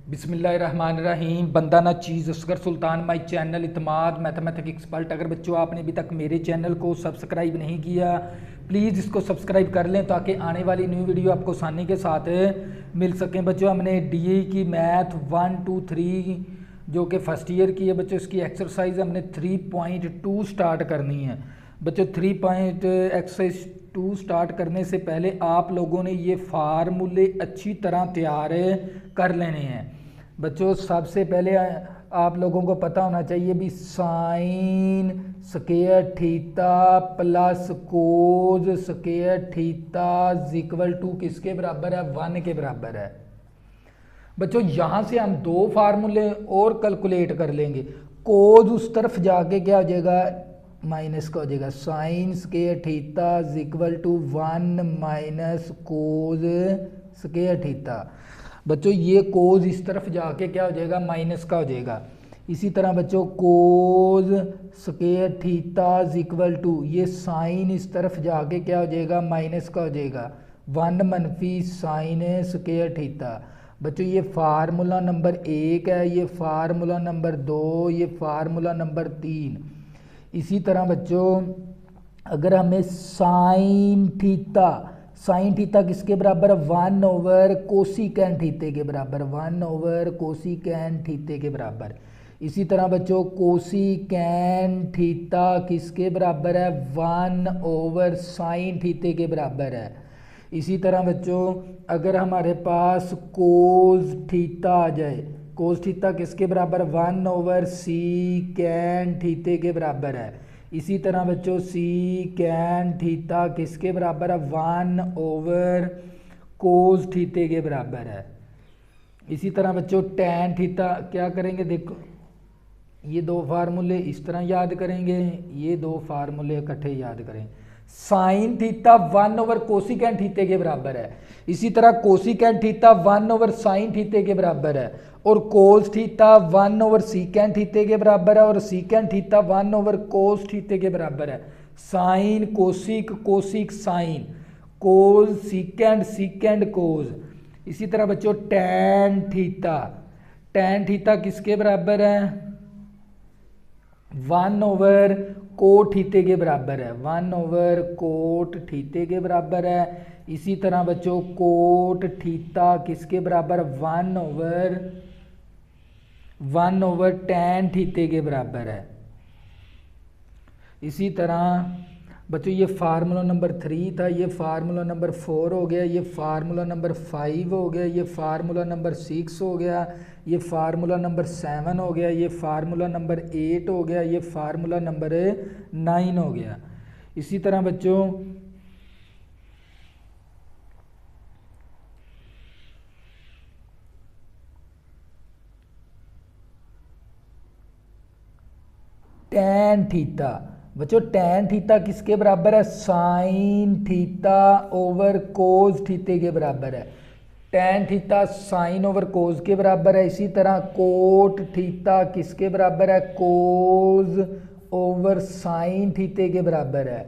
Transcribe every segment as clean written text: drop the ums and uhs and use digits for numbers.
बिस्मिल्लाहिर्रहमानिर्रहीम। बंदा ना चीज़ असगर सुल्तान my channel Itmad mathematic expert. अगर बच्चों आपने अभी तक मेरे चैनल को सब्सक्राइब नहीं किया प्लीज़ इसको सब्सक्राइब कर लें ताकि आने वाली न्यू वीडियो आपको आसानी के साथ मिल सकें। बच्चों हमने डीए की मैथ 1, 2, 3 जो कि फ़र्स्ट ईयर की है बच्चों, इसकी एक्सरसाइज हमने 3.2 स्टार्ट करनी है। बच्चों 3 एक्सरसाइज 2 स्टार्ट करने से पहले आप लोगों ने ये फार्मूले अच्छी तरह तैयार कर लेने हैं। बच्चों सबसे पहले आप लोगों को पता होना चाहिए भी sine square theta plus cos square theta equal to किसके बराबर है? 1 के बराबर है। बच्चों यहाँ से हम 2 फार्मूले और कैलकुलेट कर लेंगे। कोज उस तरफ जाके क्या हो जाएगा? माइनस का हो जाएगा। Sine square theta equal to 1 minus cos square theta. बच्चों ये कोज इस तरफ जाके क्या हो जाएगा? माइनस का हो जाएगा। इसी तरह बच्चों cos square theta equal to ये साइन इस तरफ जाके क्या हो जाएगा? माइनस का हो जाएगा। 1 मनफी साइन स्क्वायर थीटा। बच्चों ये फार्मूला नंबर 1 है, ये फार्मूला नंबर 2, ये फार्मूला नंबर 3। इसी तरह बच्चों अगर हमें साइन थीटा किसके बराबर है? 1 ओवर कोसिकेंट थीटे के बराबर, 1 ओवर कोसिकेंट थीटे के बराबर। इसी तरह बच्चों कोसिकेंट थीटा किसके बराबर है? 1 ओवर साइन थीटे के बराबर है। इसी तरह बच्चों अगर हमारे पास कोस थीटा आ जाए, कोस थीटा किसके बराबर? 1 ओवर सीकेंट थीटे के बराबर है। इसी तरह बच्चों सीकेंट थीटा किसके बराबर है? 1 ओवर कोस थीटे के बराबर है। इसी तरह बच्चों टैन थीटा क्या करेंगे? देखो ये 2 फार्मूले इस तरह याद करेंगे, ये 2 फार्मूले इकट्ठे याद करें। साइन थीटा 1 ओवर कोसिकेंट थीटे के बराबर है। इसी तरह कोसिकेंट थीटा 1 ओवर साइन थीटे के बराबर है और कोस थीटा 1 ओवर सीकेंट थीटे के बराबर है और सीकेंट थीटा 1 ओवर कोस थीटे के बराबर है। साइन कोसिक, कोसिक साइन, कोस सीकेंट, सीकेंट कोस। इसी तरह बच्चों टैन थीटा किसके बराबर है? 1 ओवर कोट थीटे के बराबर है, 1 ओवर कोट थीटे के बराबर है। इसी तरह बच्चों कोट थीटा किसके बराबर? 1 ओवर टैन थीटे के बराबर है। इसी तरह बच्चों ये फार्मूला नंबर 3 था, ये फार्मूला नंबर 4 हो गया, ये फार्मूला नंबर 5 हो गया, ये फार्मूला नंबर 6 हो गया, ये फार्मूला नंबर 7 हो गया, ये फार्मूला नंबर 8 हो गया, ये फार्मूला नंबर 9 हो गया। इसी तरह बच्चों टैन थीटा, बच्चों टैन थीटा किसके बराबर है? साइन थीटा ओवर कोस थीटे के बराबर है। Tan theta sine over cos के बराबर है। इसी तरह कोट थीटा किसके बराबर है? कोस ओवर साइन थीटे के बराबर है।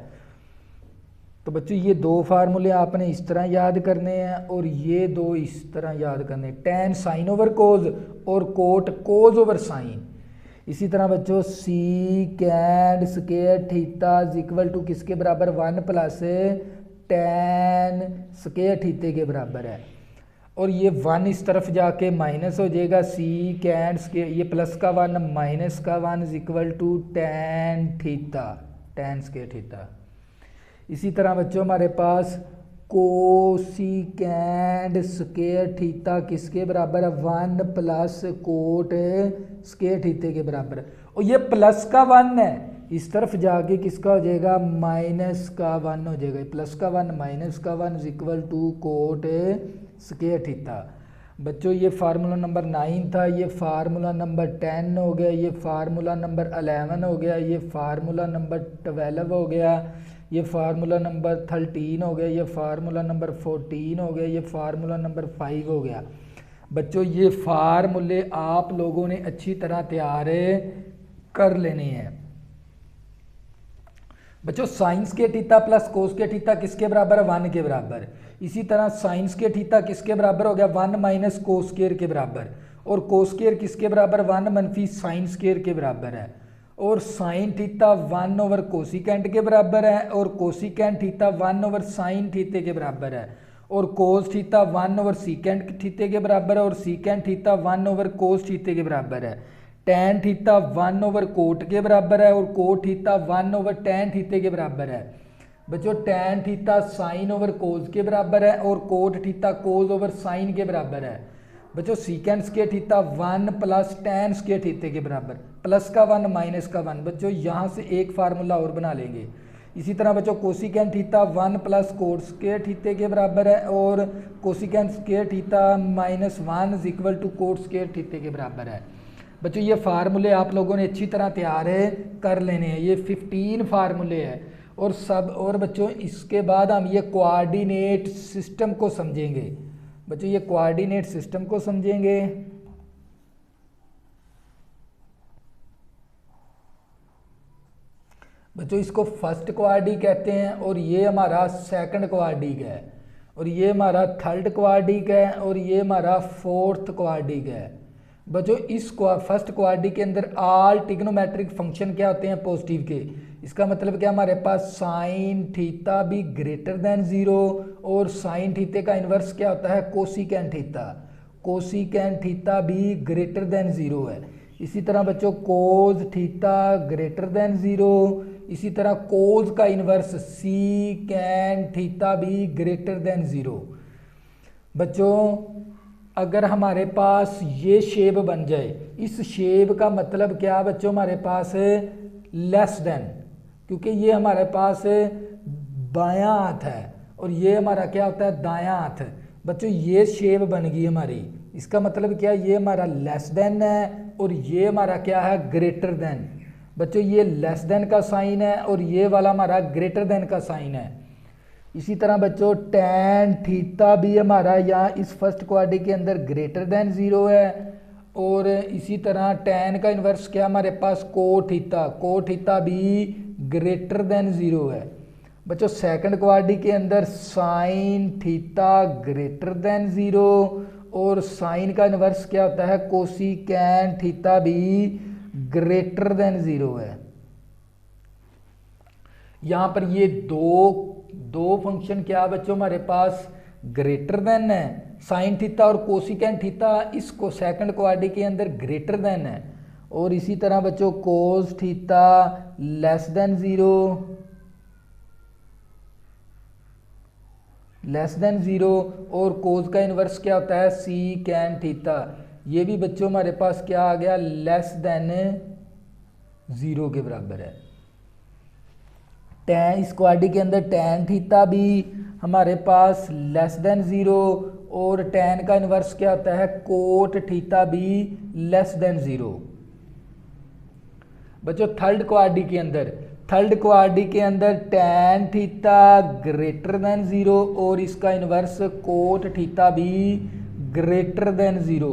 तो बच्चों ये 2 फार्मूले आपने इस तरह याद करने हैं और ये 2 इस तरह याद करने हैं। टैन साइन ओवर कोस और कोट कोस ओवर साइन। इसी तरह बच्चों secant square theta equal to किसके बराबर? 1 प्लस टैन स्क्वायर थीटे के बराबर है और ये 1 इस तरफ जाके माइनस हो जाएगा। सीकेंट स्क्वायर ये प्लस का 1 माइनस का 1 equal to tan theta, tan square theta. इसी तरह बच्चों हमारे पास कोसिकेंट स्क्वायर थीटा किसके बराबर है? 1 प्लस कोट स्क्वायर थीटे के बराबर है और ये प्लस का 1 है, इस तरफ जाके किसका हो जाएगा? माइनस का 1 हो जाएगा। प्लस का 1 माइनस का 1 equal to cot square theta. बच्चों ये फार्मूला नंबर 9 था, ये फार्मूला नंबर 10 हो गया, ये फार्मूला नंबर 11 हो गया, ये फार्मूला नंबर 12 हो गया, ये फार्मूला नंबर 13 हो गया, ये फार्मूला नंबर 14 हो गया, ये फार्मूला नंबर 5 हो गया। बच्चों ये फार्मूले आप लोगों ने अच्छी तरह तैयार कर लेने हैं। बच्चों साइंस के थीटा प्लस कोस के थीटा किसके बराबर है? 1 के बराबर। इसी तरह साइंस के थीटा किसके बराबर हो गया? 1 माइनस कोस स्क्वायर के बराबर। और कोस स्क्वायर किसके बराबर 1 मनफी साइन स्क्वायर के बराबर है। और साइन थीटा 1 ओवर कोसिकेंट के बराबर है और कोसिकेंट थीटा 1 ओवर साइन थीटे के बराबर है और कोस थीटा 1 ओवर सीकेंट थीटे के बराबर है और सीकेंट थीटा 1 ओवर कोस थीटे के बराबर है। टैन थीटा 1 ओवर कोट के बराबर है और कोट थीटा 1 ओवर टैन थीटे के बराबर है। बच्चों tan theta sine over cos के बराबर है और cot theta cos over sine के बराबर है। बच्चों secant square theta 1 plus tan square थीटे के बराबर, प्लस का 1 माइनस का 1। बच्चों यहाँ से एक फार्मूला और बना लेंगे। इसी तरह बच्चों cosecant theta 1 plus cot square थीटे के बराबर है और cosecant square theta minus 1 is equal to cot square थीटे के बराबर है। बच्चों ये फार्मूले आप लोगों ने अच्छी तरह तैयार है कर लेने हैं। ये 15 फार्मूले हैं और सब। और बच्चों इसके बाद हम ये कोऑर्डिनेट सिस्टम को समझेंगे। बच्चों ये कोऑर्डिनेट सिस्टम को समझेंगे। बच्चों इसको फर्स्ट क्वाड्रिक कहते हैं और ये हमारा सेकंड क्वाड्रिक है और ये हमारा थर्ड क्वाड्रिक है और ये हमारा फोर्थ क्वाड्रिक है। बच्चों इस फर्स्ट क्वाड्रिक के अंदर ऑल ट्रिग्नोमेट्रिक फंक्शन क्या होते हैं पॉजिटिव के। इसका मतलब क्या हमारे पास साइन थीटा भी ग्रेटर देन 0 और साइन थीटे का इन्वर्स क्या होता है कोसिकेंट थीटा। कोसिकेंट थीटा भी ग्रेटर देन 0 है। इसी तरह बच्चों कोस थीटा ग्रेटर देन 0। इसी तरह कोस का इन्वर्स सीकेंट थीटा भी ग्रेटर देन 0। बच्चों अगर हमारे पास ये शेप बन जाए, इस शेप का मतलब क्या बच्चों हमारे पास लेस देन, क्योंकि ये हमारे पास बायां हाथ है और ये हमारा क्या होता है दायां हाथ। बच्चों ये शेप बन गई हमारी, इसका मतलब क्या ये हमारा लेस देन है और ये हमारा क्या है ग्रेटर देन। बच्चों ये लेस देन का साइन है और ये वाला हमारा ग्रेटर देन का साइन है। इसी तरह बच्चों टैन थीटा भी हमारा यहाँ इस फर्स्ट क्वाड्रिक के अंदर ग्रेटर देन 0 है और इसी तरह टैन का इन्वर्स क्या हमारे पास कोट थीटा भी ग्रेटर देन 0 है। बच्चों सेकंड क्वाड्रिक के अंदर साइन थीटा ग्रेटर देन 0 और साइन का इन्वर्स क्या होता है कोसिकेंट थीटा भी ग्रेटर देन 0 है। यहाँ पर ये दो फंक्शन क्या बच्चों हमारे पास ग्रेटर देन है। साइन थीटा और कोसिकेंट थीटा इसको सेकंड क्वाड्रिक के अंदर ग्रेटर देन है और इसी तरह बच्चों कोस थीटा लेस देन 0 और कोस का इन्वर्स क्या होता है सीकेंट थीटा। ये भी बच्चों हमारे पास क्या आ गया लेस देन 0 के बराबर है। टैन इस क्वाड्रिक के अंदर टैन थीटा भी हमारे पास लेस देन 0 और टैन का इन्वर्स क्या होता है कोट थीटा भी लेस देन 0। बच्चों थर्ड क्वाड्रिक के अंदर टैन थीटा ग्रेटर देन 0 और इसका इन्वर्स कोट थीटा भी ग्रेटर देन 0।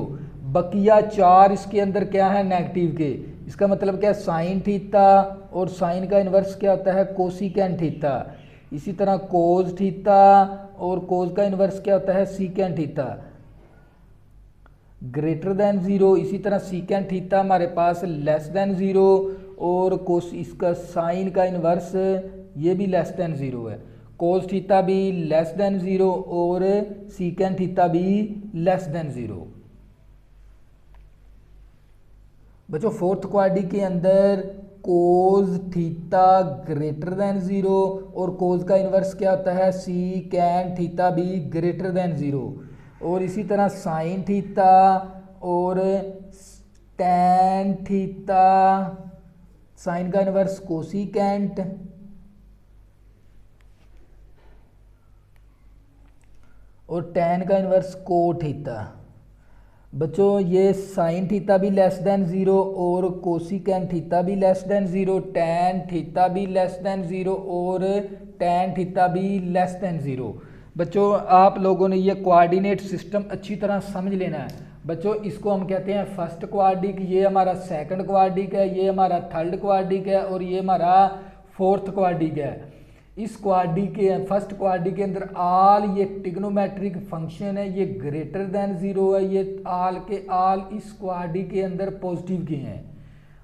बकिया 4 इसके अंदर क्या है नेगेटिव के। इसका मतलब क्या साइन थीटा और साइन का इन्वर्स क्या होता है कोसिकेंट थीटा। इसी तरह कोस थीटा और कोस का इन्वर्स क्या होता है सीकेंट थीटा ग्रेटर देन 0। इसी तरह सीकेंट थीटा हमारे पास लेस देन 0 और कोस इसका साइन का इन्वर्स ये भी लेस देन 0 है। कोस थीटा भी लेस देन 0 और सीकेंट थीटा भी लेस देन 0। बच्चों फोर्थ क्वाड्रिक के अंदर कोस थीटा ग्रेटर देन 0 और कोस का इन्वर्स क्या होता है सीकेंट थीटा भी ग्रेटर देन 0 और इसी तरह साइन थीटा और टैन थीटा साइन का इन्वर्स कोसिकेंट और टैन का इन्वर्स कोट थीटा। बच्चों ये साइन थीटा भी लेस देन 0 और कोसिकेंट थीटा भी लेस देन 0, टैन थीटा भी लेस देन 0 और टैन थीटा भी लेस देन 0। बच्चों आप लोगों ने ये कोऑर्डिनेट सिस्टम अच्छी तरह समझ लेना है। बच्चों इसको हम कहते हैं फर्स्ट क्वाड्रिक, ये हमारा सेकंड क्वाड्रिक है, ये हमारा थर्ड क्वाड्रिक है और ये हमारा फोर्थ क्वाड्रिक है। इस क्वाड्री के फर्स्ट क्वाड्री के अंदर आल ये ट्रिग्नोमेट्रिक फंक्शन है, ये ग्रेटर देन 0 है, ये आल के आल इस क्वाड्री के अंदर पॉजिटिव के हैं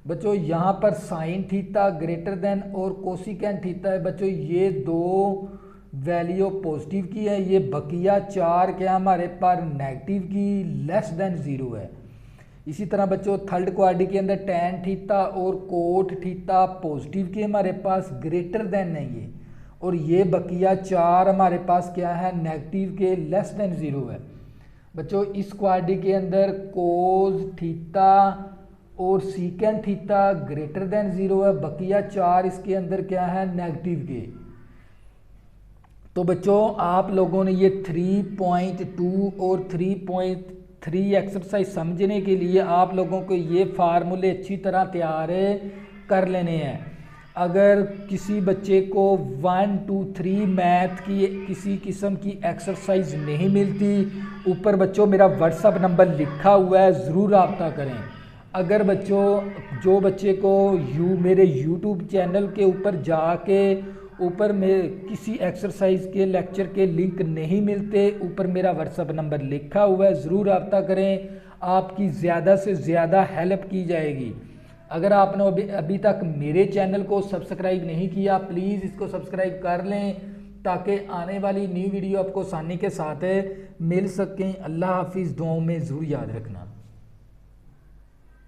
बच्चों। यहाँ पर साइन थीटा ग्रेटर देन और कोसिकेंट थीटा है बच्चों, ये दो वैल्यू पॉजिटिव की है, ये बकिया 4 क्या हमारे पास नेगेटिव की लेस देन 0 है। इसी तरह बच्चों थर्ड क्वाड्री के अंदर टैन थीटा और कोट थीटा पॉजिटिव के हमारे पास ग्रेटर देन है ये, और ये बकिया 4 हमारे पास क्या है नेगेटिव के लेस देन 0 है बच्चों। इस क्वाड्री के अंदर कोस थीटा और सीकेंट थीटा ग्रेटर देन 0 है, बकिया 4 इसके अंदर क्या है नेगेटिव के। तो बच्चों आप लोगों ने ये 3.2 और 3.3 एक्सरसाइज समझने के लिए आप लोगों को ये फार्मूले अच्छी तरह तैयार कर लेने हैं। अगर किसी बच्चे को 1, 2, 3 मैथ की किसी किस्म की एक्सरसाइज नहीं मिलती, ऊपर बच्चों मेरा व्हाट्सअप नंबर लिखा हुआ है, ज़रूर रब्ता करें। अगर बच्चों जो बच्चे को मेरे यूट्यूब चैनल के ऊपर जाके ऊपर में किसी एक्सरसाइज के लेक्चर के लिंक नहीं मिलते, ऊपर मेरा व्हाट्सअप नंबर लिखा हुआ है, ज़रूर रब्ता करें, आपकी ज़्यादा से ज़्यादा हेल्प की जाएगी। अगर आपने अभी तक मेरे चैनल को सब्सक्राइब नहीं किया, प्लीज़ इसको सब्सक्राइब कर लें ताकि आने वाली न्यू वीडियो आपको आसानी के साथ मिल सकें। अल्लाह हाफिज़, दुआओं में ज़रूर याद रखना।